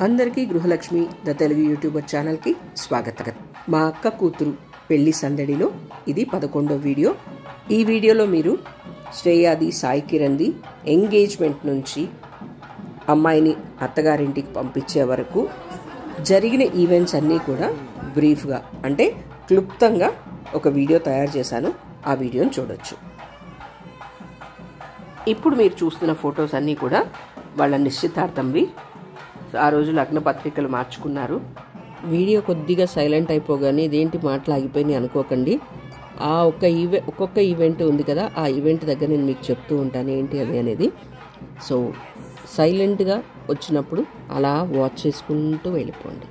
అందరికీ గృహలక్ష్మి the Telugu YouTuber ఛానల్కి స్వాగతం. మా అక్క కూతురు పెళ్లి సందడిలో ఇది 11వ వీడియో. ఈ వీడియోలో మీరు శ్రేయాది సాయి కిరణ్ది ఎంగేజ్మెంట్ నుంచి అమ్మాయిని అత్తగారింటికి పంపించే వరకు జరిగిన ఈవెంట్స్ అన్నీ కూడా బ్రీఫ్గా అంటే క్లుప్తంగా ఒక వీడియో తయారు చేశాను. ఆ వీడియోని చూడొచ్చు. ఇప్పుడు మీరు చూస్తున్న ఫొటోస్ అన్నీ కూడా వాళ్ళ నిశ్చితార్థంవి. ఆ రోజు లగ్న పత్రికలు మార్చుకున్నారు. వీడియో కొద్దిగా సైలెంట్ అయిపోగానే ఇదేంటి మాటలు ఆగిపోయినాయి అనుకోకండి. ఆ ఒక్కొక్క ఈవెంట్ ఉంది కదా, ఆ ఈవెంట్ దగ్గర నేను మీకు చెప్తూ ఉంటాను ఏంటి అది అనేది. సో సైలెంట్గా వచ్చినప్పుడు అలా వాచ్ చేసుకుంటూ వెళ్ళిపోండి.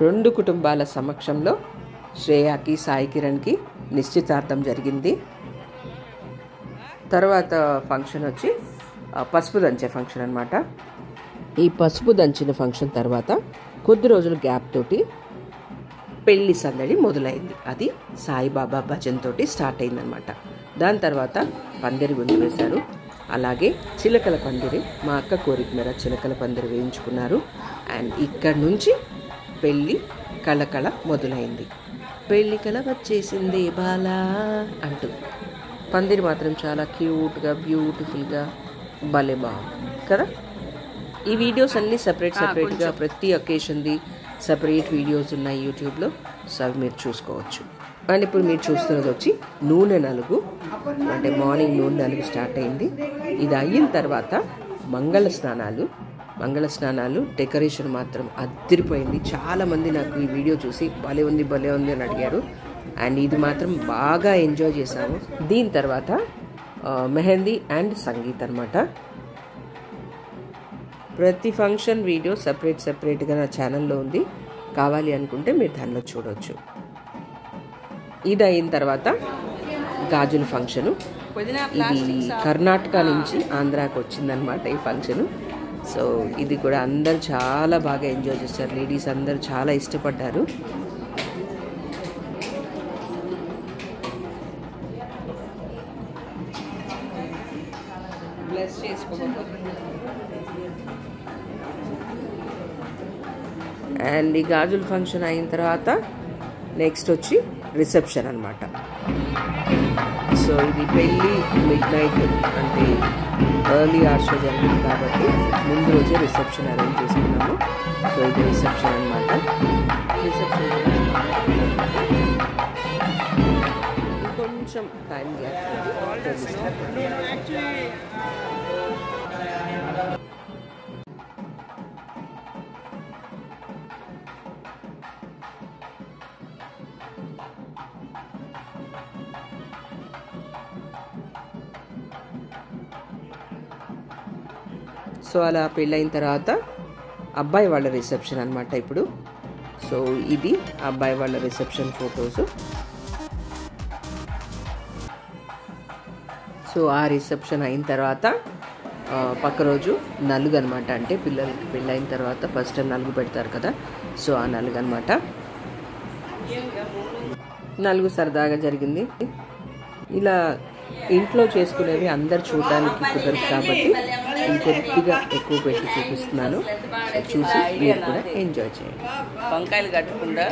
రెండు కుటుంబాల సమక్షంలో శ్రేయాకి సాయి కిరణ్కి నిశ్చితార్థం జరిగింది. తర్వాత ఫంక్షన్ వచ్చి పసుపు దంచే ఫంక్షన్ అనమాట. ఈ పసుపు దంచిన ఫంక్షన్ తర్వాత కొద్ది రోజుల గ్యాప్ తోటి పెళ్లి సందడి మొదలైంది. అది సాయిబాబా భజన్ తోటి స్టార్ట్ అయిందనమాట. దాని తర్వాత పందిరి గుంజు వేశారు. అలాగే చిలకల పందిరి, మా అక్క కోరిక మేర చిలకల పందిరి వేయించుకున్నారు. అండ్ ఇక్కడ నుంచి పెళ్ళి కళకళ మొదలైంది. పెళ్ళి కళ వచ్చేసింది బాలా అంటూ పందిరి మాత్రం చాలా క్యూట్గా బ్యూటిఫుల్గా భలే బాగుంది కదా. ఈ వీడియోస్ అన్నీ సపరేట్గా ప్రతి ఒకేషన్ది సపరేట్ వీడియోస్ ఉన్నాయి యూట్యూబ్లో. సో అవి మీరు చూసుకోవచ్చు. అండ్ ఇప్పుడు మీరు చూస్తున్నది వచ్చి నూనె నలుగు, అంటే మార్నింగ్ నూనె నలుగు స్టార్ట్ అయింది. ఇది అయిన తర్వాత మంగళ స్నానాలు డెకరేషన్ మాత్రం అదిరిపోయింది. చాలామంది నాకు ఈ వీడియో చూసి భలే ఉంది అని అడిగారు. అండ్ ఇది మాత్రం బాగా ఎంజాయ్ చేశాము. దీని తర్వాత మెహందీ అండ్ సంగీత్ అనమాట. ప్రతి ఫంక్షన్ వీడియో సపరేట్గా నా ఛానల్లో ఉంది. కావాలి అనుకుంటే మీరు దానిలో చూడవచ్చు. ఇది అయిన తర్వాత గాజుల ఫంక్షను. ఇది కర్ణాటక నుంచి ఆంధ్రాకి వచ్చిందనమాట ఈ ఫంక్షను. సో ఇది కూడా అందరు చాలా బాగా ఎంజాయ్ చేస్తారు. లేడీస్ అందరు చాలా ఇష్టపడ్డారు. బ్లెస్ అండ్ ఈ గాజుల ఫంక్షన్ అయిన తర్వాత నెక్స్ట్ వచ్చి రిసెప్షన్ అనమాట. సో ఇది పెళ్ళి మిడ్ నైట్ అంటే ఎర్లీ అవర్స్లో జరిగింది కాబట్టి ముందు రోజే రిసెప్షన్ అరేంజ్ చేసుకున్నాము. సో ఇది రిసెప్షన్ అనమాట. రిసెప్షన్ కొంచెం టైం సో అలా పెళ్ళైన తర్వాత అబ్బాయి వాళ్ళ రిసెప్షన్ అనమాట ఇప్పుడు. సో ఇది అబ్బాయి వాళ్ళ రిసెప్షన్ ఫొటోస్. సో ఆ రిసెప్షన్ అయిన తర్వాత పక్క రోజు నలుగు అనమాట. అంటే పిల్లలకి పెళ్ళైన తర్వాత ఫస్ట్ నలుగు పెడతారు కదా, సో ఆ నలుగు అనమాట. నలుగు సరదాగా జరిగింది. ఇలా ఇంట్లో చేసుకునేవి అందరు చూడడానికి కుదరదు కాబట్టి ఇంకొద్దిగా ఎక్కువ పెట్టి చూపిస్తున్నాను. చూసి మీరు కూడా ఎంజాయ్ చేయండి. వంకాయలు కట్టకుండా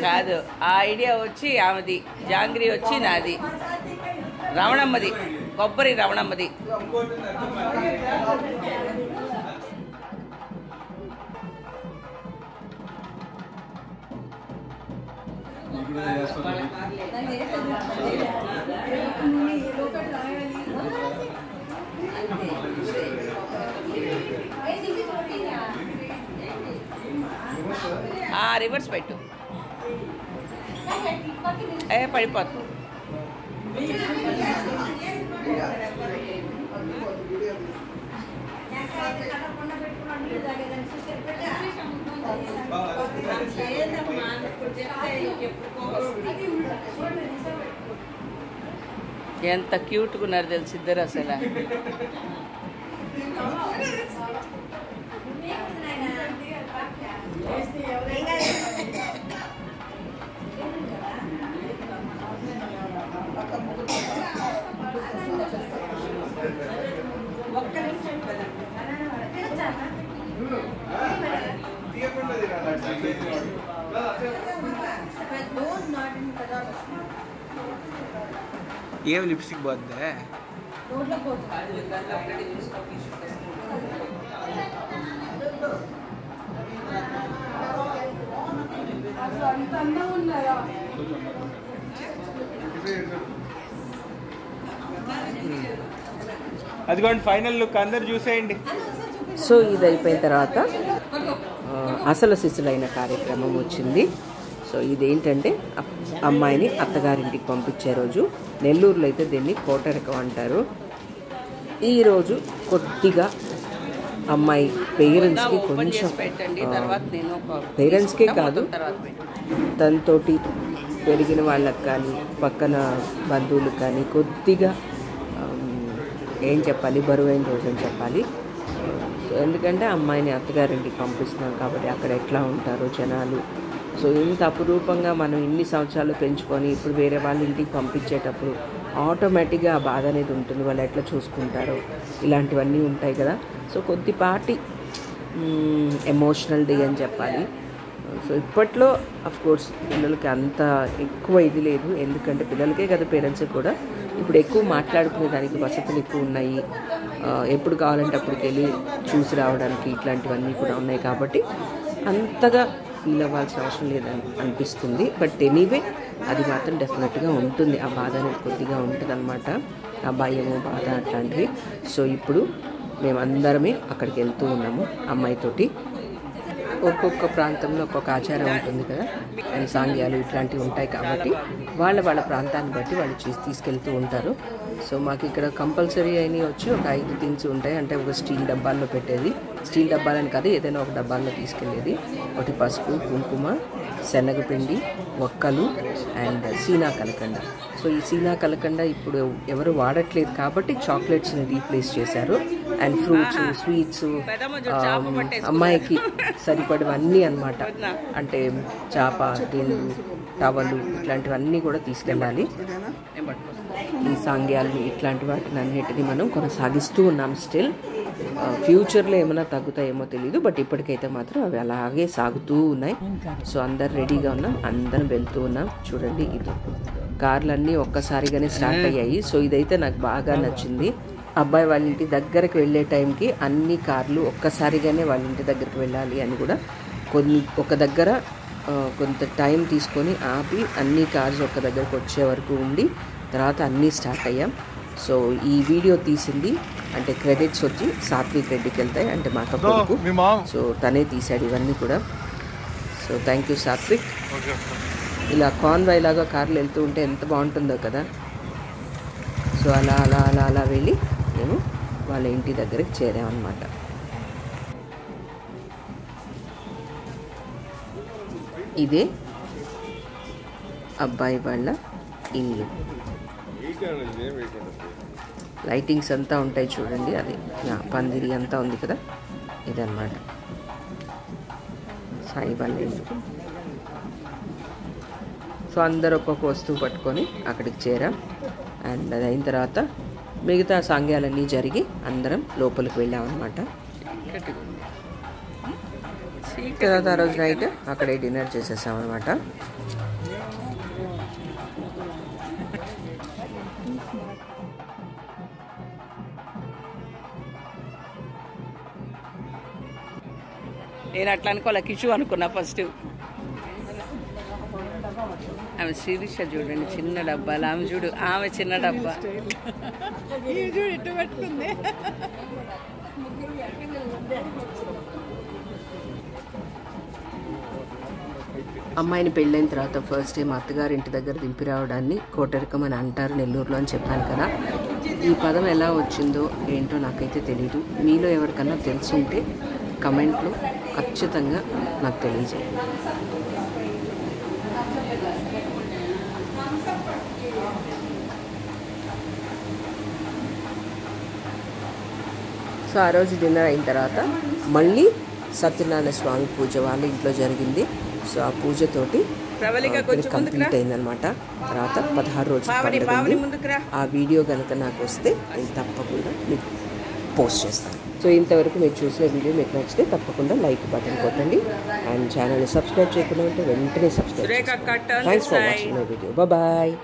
కాదు, ఆ ఐడియా వచ్చి ఆమెది, జాంగ్రీ వచ్చి నాది, రమణమ్మది, కొబ్బరి రమణమ్మది. Gracias. రివర్స్ పెట్టు. పడిపోతుంది. ఎంత క్యూట్గా ఉన్నారు తెలుసు ఇద్దరు అసలు. ఏం లిప్స్టిక్ పోద్దా? అదిగోండి ఫైనల్ లుక్, అందరు చూసేయండి. సో ఇది అయిపోయిన తర్వాత అసలు సిసలైన కార్యక్రమం వచ్చింది. సో ఇదేంటంటే అమ్మాయిని అత్తగారింటికి పంపించే రోజు. నెల్లూరులో అయితే దీన్ని కోటరకం అంటారు. ఈరోజు కొద్దిగా అమ్మాయి పేరెంట్స్కి కొంచెం, పేరెంట్స్కే కాదు తనతోటి పెరిగిన వాళ్ళకి కానీ పక్కన బంధువులకు కానీ కొద్దిగా ఏం చెప్పాలి, బరువైన రోజు అని చెప్పాలి. ఎందుకంటే అమ్మాయిని అత్తగారింటికి పంపిస్తున్నాం కాబట్టి అక్కడ ఎట్లా ఉంటారో జనాలు. సో ఇంత అపురూపంగా మనం ఇన్ని సంవత్సరాలు పెంచుకొని ఇప్పుడు వేరే వాళ్ళ ఇంటికి పంపించేటప్పుడు ఆటోమేటిక్గా ఆ బాధ అనేది ఉంటుంది. వాళ్ళు ఎట్లా చూసుకుంటారో ఇలాంటివన్నీ ఉంటాయి కదా. సో కొద్దిపాటి ఎమోషనల్ డే అని చెప్పాలి. సో ఇప్పట్లో అఫ్కోర్స్ పిల్లలకి అంత ఎక్కువ ఇది లేదు, ఎందుకంటే పిల్లలకే కదా పేరెంట్స్ కూడా ఇప్పుడు ఎక్కువ మాట్లాడుకునే దానికి వసతులు ఎక్కువ ఉన్నాయి. ఎప్పుడు కావాలంటే అప్పటికి వెళ్ళి చూసి రావడానికి ఇట్లాంటివన్నీ కూడా ఉన్నాయి కాబట్టి అంతగా ఫీల్ అవ్వాల్సిన అవసరం లేదని అనిపిస్తుంది. బట్ ఎనీవే అది మాత్రం డెఫినెట్గా ఉంటుంది, ఆ బాధ అనేది కొద్దిగా ఉంటుంది అనమాట, ఆ భయము బాధ అట్లాంటివి. సో ఇప్పుడు మేమందరమే అక్కడికి వెళ్తూ ఉన్నాము అమ్మాయితోటి. ఒక్కొక్క ప్రాంతంలో ఒక్కొక్క ఆచారం ఉంటుంది కదా, అండ్ సాంగ్యాలు ఇట్లాంటివి ఉంటాయి కాబట్టి వాళ్ళ ప్రాంతాన్ని బట్టి వాళ్ళు తీసుకెళ్తూ ఉంటారు. సో మాకు ఇక్కడ కంపల్సరీ అయినవి వచ్చి ఒక 5 థింగ్స్ ఉంటాయి. అంటే ఒక స్టీల్ డబ్బాల్లో పెట్టేది, స్టీల్ డబ్బాలని కాదు ఏదైనా ఒక డబ్బాల్లో తీసుకెళ్ళేది. ఒకటి పసుపు, కుంకుమ, శనగపిండి, ఒక్కలు అండ్ సీనా కలకండ. సో ఈ సీనా కలకండ ఇప్పుడు ఎవరు వాడట్లేదు కాబట్టి చాక్లెట్స్ని రీప్లేస్ చేశారు. అండ్ ఫ్రూట్స్, స్వీట్స్, అమ్మాయికి సరిపడవన్నీ అన్నమాట. అంటే చాప, దిండు, టవలు ఇట్లాంటివన్నీ కూడా తీసుకెళ్ళాలి. ఈ సాంగ్యాలని ఇట్లాంటి వాటిని అన్నిటినీ మనం కొనసాగిస్తూ ఉన్నాం స్టిల్. ఫ్యూచర్లో ఏమైనా తగ్గుతాయేమో తెలియదు, బట్ ఇప్పటికైతే మాత్రం అవి అలాగే సాగుతూ ఉన్నాయి. సో అందరు రెడీగా ఉన్నాం, అందరం వెళ్తూ ఉన్నాం. చూడండి ఇది కార్లన్నీ ఒక్కసారిగానే స్టార్ట్ అయ్యాయి. సో ఇదైతే నాకు బాగా నచ్చింది. అబ్బాయి వాళ్ళ ఇంటి దగ్గరికి వెళ్ళే టైంకి అన్ని కార్లు ఒక్కసారిగానే వాళ్ళ ఇంటి దగ్గరికి వెళ్ళాలి అని కూడా ఒక దగ్గర కొంత టైం తీసుకొని ఆపి అన్ని కార్స్ ఒక దగ్గరకు వచ్చే వరకు ఉండి తర్వాత అన్నీ స్టార్ట్ అయ్యాం. సో ఈ వీడియో తీసింది అంటే క్రెడిట్స్ వచ్చి సాత్విక్ రెడ్డికి వెళ్తాయి, అంటే మా కొడుకు. సో తనే తీశాడు ఇవన్నీ కూడా. So thank you Sathvik. ఇలా కాన్వాయ్ లాగా కార్లు వెళ్తూ ఉంటే ఎంత బాగుంటుందో కదా. సో అలా అలా అలా అలా వెళ్ళి మేము వాళ్ళ ఇంటి దగ్గరికి చేరామన్నమాట. ఇదే అబ్బాయి వాళ్ళ ఇల్లు. లైటింగ్స్ అంతా ఉంటాయి చూడండి, అది పందిరి అంతా ఉంది కదా, ఇదన్నమాట సాయి వాళ్ళ ఇల్లు. సో అందరు ఒక్కొక్క వస్తువు పట్టుకొని అక్కడికి చేరాం. అండ్ అది అయిన తర్వాత మిగతా సాంగ్యాలన్నీ జరిగి అందరం లోపలికి వెళ్ళామన్నమాట. తర్వాత ఆ రోజు నైట్ అక్కడే డిన్నర్ చేసేసామన్నమాట. నేను అట్లా అనుకోలే, కిషు అనుకున్నా ఫస్ట్. ఆమె శిరీష చూడండి చిన్న డబ్బాలు, ఆమె చూడు ఆమె చిన్న డబ్బా. అమ్మాయిని పెళ్ళైన తర్వాత ఫస్ట్ టైం అత్తగారి ఇంటి దగ్గర దింపి రావడాన్ని కోటరికం అని అంటారు నెల్లూరులో అని చెప్పాను కదా. ఈ పదం ఎలా వచ్చిందో ఏంటో నాకైతే తెలియదు. మీలో ఎవరికన్నా తెలుసుంటే కమెంట్లో ఖచ్చితంగా నాకు తెలియజేయండి. సో ఆ రోజు డిన్నర్ అయిన తర్వాత మళ్ళీ సత్యనారాయణ స్వామి పూజ వాళ్ళ ఇంట్లో జరిగింది. సో ఆ పూజతోటి కంప్లీట్ అయిందనమాట. తర్వాత 16 రోజులు పండుగ ఉంది. ఆ వీడియో కనుక నాకు వస్తే నేను తప్పకుండా మీకు పోస్ట్ చేస్తాను. సో ఇంతవరకు మీరు చూసిన వీడియో మీకు నచ్చితే తప్పకుండా లైక్ బటన్ కొట్టండి. అండ్ ఛానల్ని సబ్స్క్రైబ్ చేయకుండా ఉంటే వెంటనే subscribe. Thanks for watching my video. Bye.